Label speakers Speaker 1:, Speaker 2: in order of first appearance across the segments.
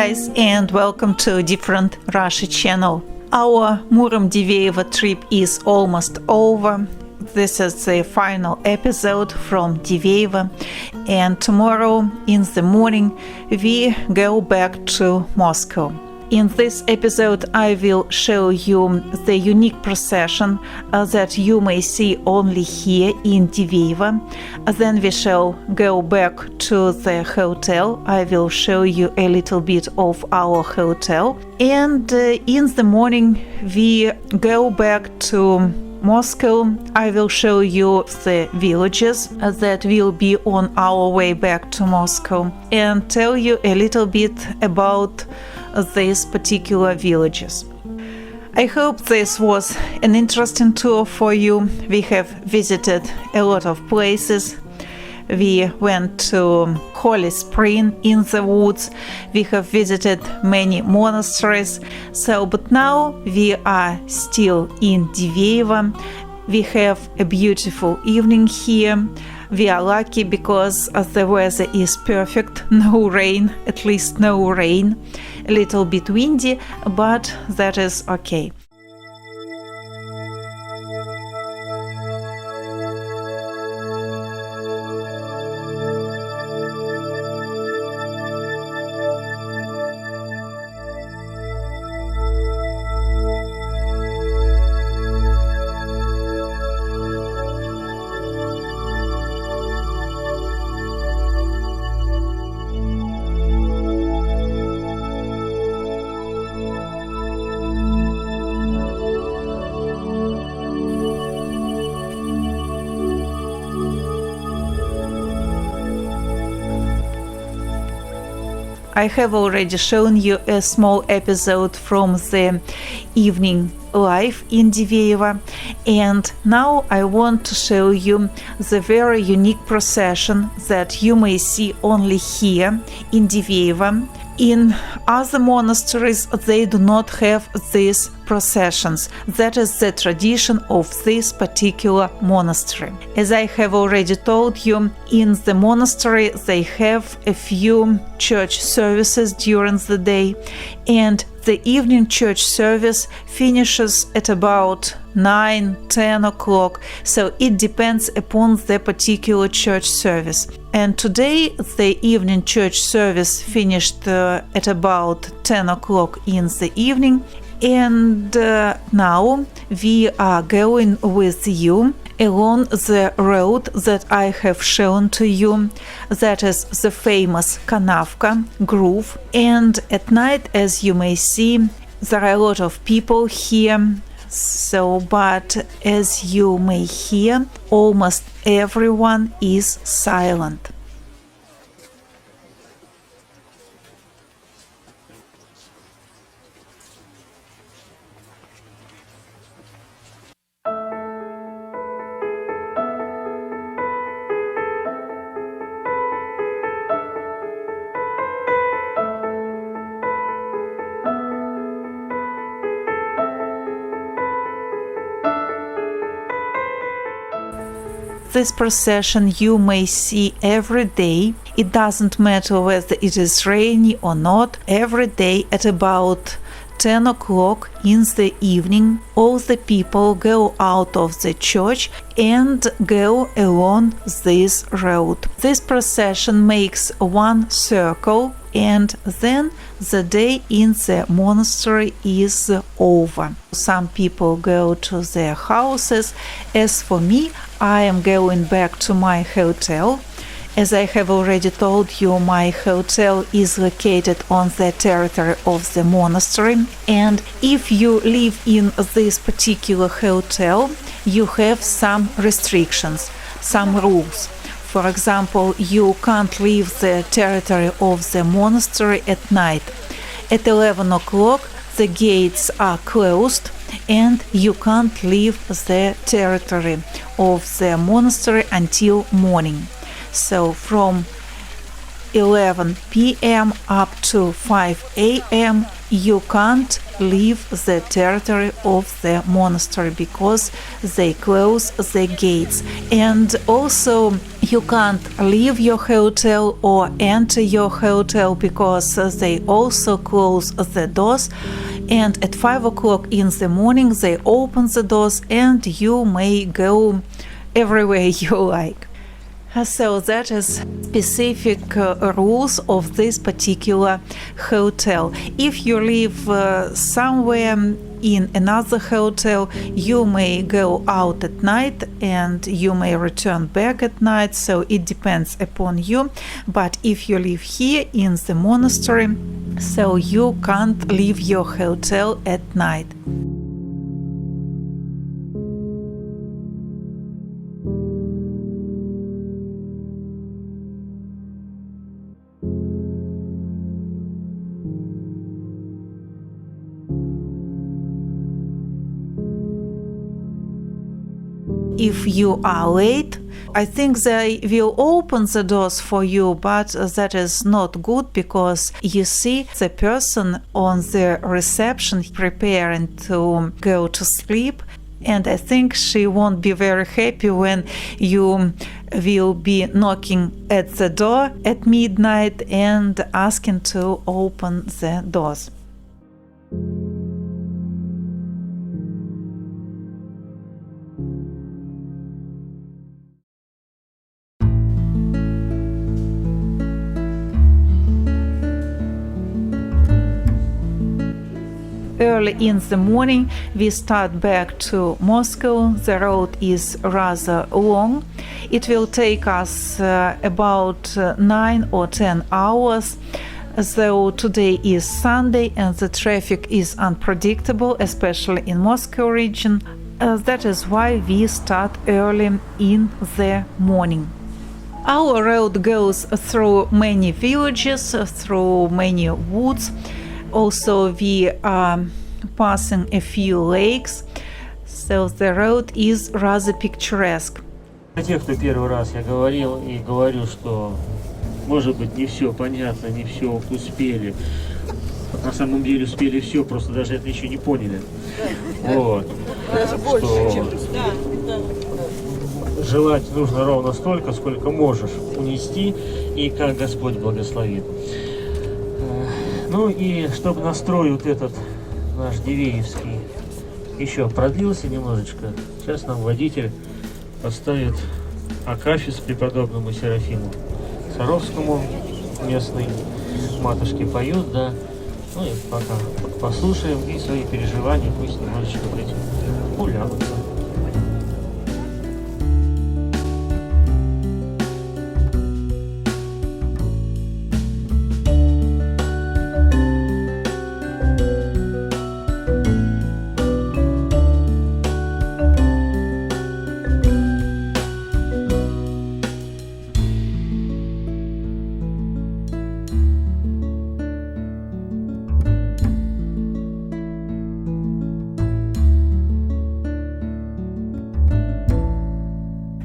Speaker 1: guys, and welcome to Different Russia channel. Our Muromdeveeva trip is almost over. This is the final episode from Deveeva, and tomorrow in the morning we go back to Moscow. In this episode I will show you the unique procession that you may see only here in Deveeva. Then we shall go back to the hotel. I will show you a little bit of our hotel. And in the morning we go back to Moscow. I will show you the villages that will be on our way back to Moscow and tell you a little bit about these particular villages. I hope this was an interesting tour for you. We have visited a lot of places. We went to Holy Spring in the woods. We have visited many monasteries. But now we are still in Deveeva. We have a beautiful evening here. We are lucky because the weather is perfect. No rain, at least no rain. A little bit windy, but that is okay. I have already shown you a small episode from the evening life in Deveeva, and now I want to show you the very unique procession that you may see only here in Deveeva. In other monasteries they do not have these processions. That is the tradition of this particular monastery. As I have already told you, in the monastery they have a few church services during the day, and the evening church service finishes at about 9-10 o'clock, so it depends upon the particular church service. And today the evening church service finished at about 10 o'clock in the evening, and now we are going with you along the road that I have shown to you. That is the famous Kanavka Groove, and at night, as you may see, there are a lot of people here. But as you may hear, almost everyone is silent. This procession you may see every day. It doesn't matter whether it is rainy or not. Every day at about 10 o'clock in the evening, all the people go out of the church and go along this road. This procession makes one circle, and then the day in the monastery is over. Some people go to their houses. As for me, I am going back to my hotel. As I have already told you, my hotel is located on the territory of the monastery, and if you live in this particular hotel, you have some restrictions, some rules. For example, you can't leave the territory of the monastery at night. At 11 o'clock the gates are closed and you can't leave the territory of the monastery until morning. So from 11 p.m. up to 5 a.m. you can't leave the territory of the monastery because they close the gates. And also you can't leave your hotel or enter your hotel because they also close the doors. And at 5 o'clock in the morning they open the doors and you may go everywhere you like. So that is specific rules of this particular hotel. If you live somewhere in another hotel, you may go out at night and you may return back at night, so it depends upon you. But if you live here in the monastery, so you can't leave your hotel at night. If you are late, I think they will open the doors for you, but that is not good because you see the person on the reception preparing to go to sleep, and I think she won't be very happy when you will be knocking at the door at midnight and asking to open the doors. Early in the morning, we start back to Moscow. The road is rather long. It will take us about 9 or 10 hours. Though today is Sunday and the traffic is unpredictable, especially in Moscow region, that is why we start early in the morning. Our road goes through many villages, through many woods. Also, we are passing a few lakes, so the road is rather picturesque.
Speaker 2: Для тех, кто первый раз, я говорил и говорю, что, может быть, не все понятно, не все успели. На самом деле успели все, просто даже это еще не поняли. Вот. Что желать нужно ровно столько, сколько можешь унести, и как Господь благословит. Ну и чтобы настрой вот этот наш Дивеевский еще продлился немножечко, сейчас нам водитель поставит акафист преподобному Серафиму Саровскому, местный, матушки поют, да. Ну и пока послушаем и свои переживания пусть немножечко этим улягутся.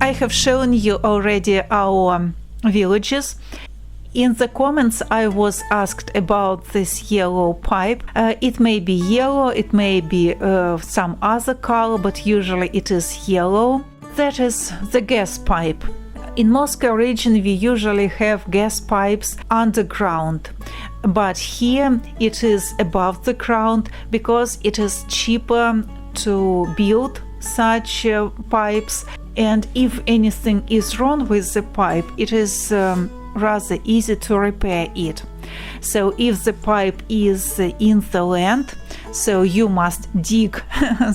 Speaker 1: I have shown you already our villages. In the comments I was asked about this yellow pipe. It may be yellow, it may be some other color, but usually it is yellow. That is the gas pipe. In Moscow region we usually have gas pipes underground, but here it is above the ground because it is cheaper to build such pipes, and if anything is wrong with the pipe, it is rather easy to repair it. So if the pipe is in the land, so you must dig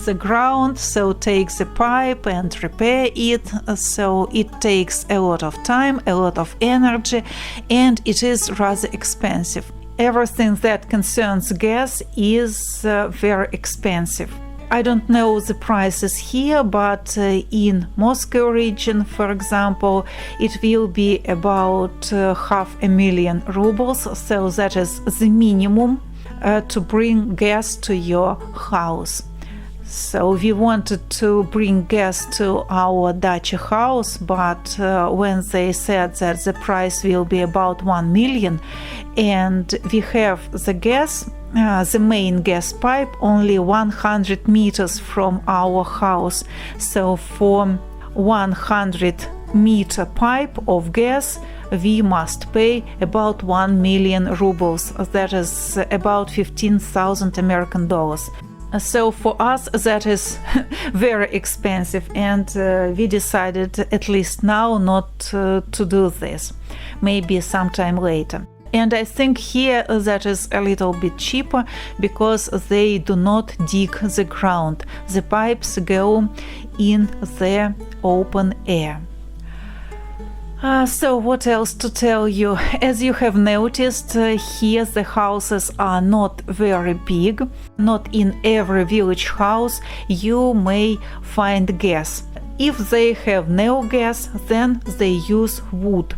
Speaker 1: the ground, so take the pipe and repair it. So it takes a lot of time, a lot of energy, and it is rather expensive. Everything that concerns gas is very expensive. I don't know the prices here, but in Moscow region, for example, it will be about 500,000 rubles, so that is the minimum to bring gas to your house. So we wanted to bring gas to our dacha house, but when they said that the price will be about 1 million and we have the gas the main gas pipe only 100 meters from our house. So for 100-meter pipe of gas, we must pay about 1 million rubles. That is about 15,000 American dollars. So for us that is very expensive, and we decided at least now not to do this, maybe sometime later. And I think here that is a little bit cheaper because they do not dig the ground. The pipes go in the open air. So what else to tell you? As you have noticed, here the houses are not very big. Not in every village house you may find gas. If they have no gas, then they use wood.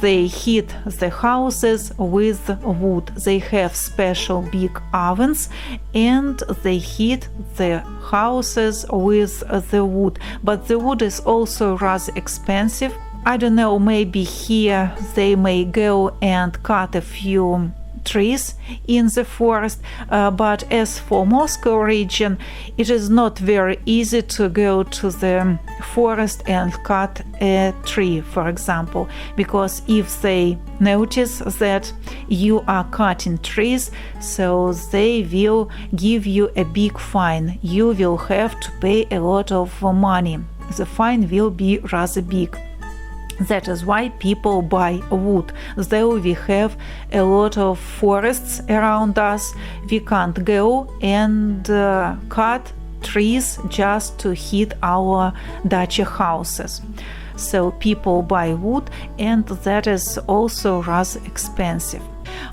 Speaker 1: They heat the houses with wood. They have special big ovens and they heat the houses with the wood. But the wood is also rather expensive. I don't know, maybe here they may go and cut a few trees in the forest, but as for Moscow region, it is not very easy to go to the forest and cut a tree, for example, because if they notice that you are cutting trees, so they will give you a big fine. You will have to pay a lot of money. The fine will be rather big. That is why people buy wood. Though we have a lot of forests around us, we can't go and cut trees just to heat our dacha houses. So people buy wood, and that is also rather expensive.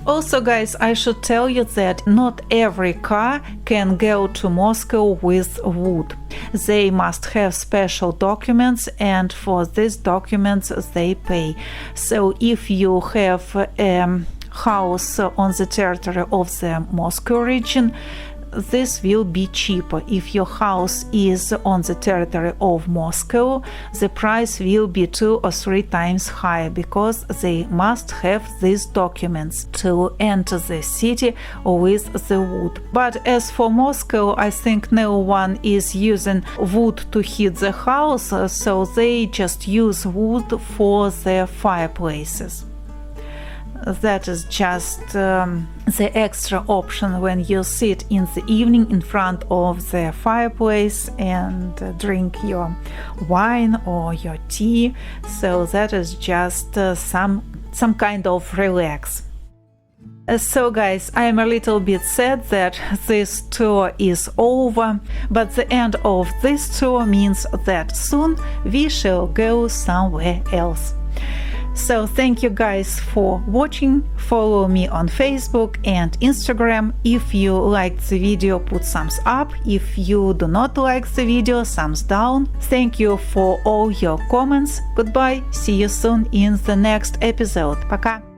Speaker 1: Also, guys, I should tell you that not every car can go to Moscow with wood. They must have special documents, and for these documents they pay. So if you have a house on the territory of the Moscow region, this will be cheaper. If your house is on the territory of Moscow, the price will be 2 or 3 times higher because they must have these documents to enter the city with the wood. But as for Moscow, I think no one is using wood to heat the house, so they just use wood for their fireplaces. That is just the extra option when you sit in the evening in front of the fireplace and drink your wine or your tea. So that is just some kind of relax. So guys, I am a little bit sad that this tour is over, but the end of this tour means that soon we shall go somewhere else. So thank you guys for watching. Follow me on Facebook and Instagram. If you liked the video, put thumbs up. If you do not like the video, thumbs down. Thank you for all your comments. Goodbye. See you soon in the next episode. Пока.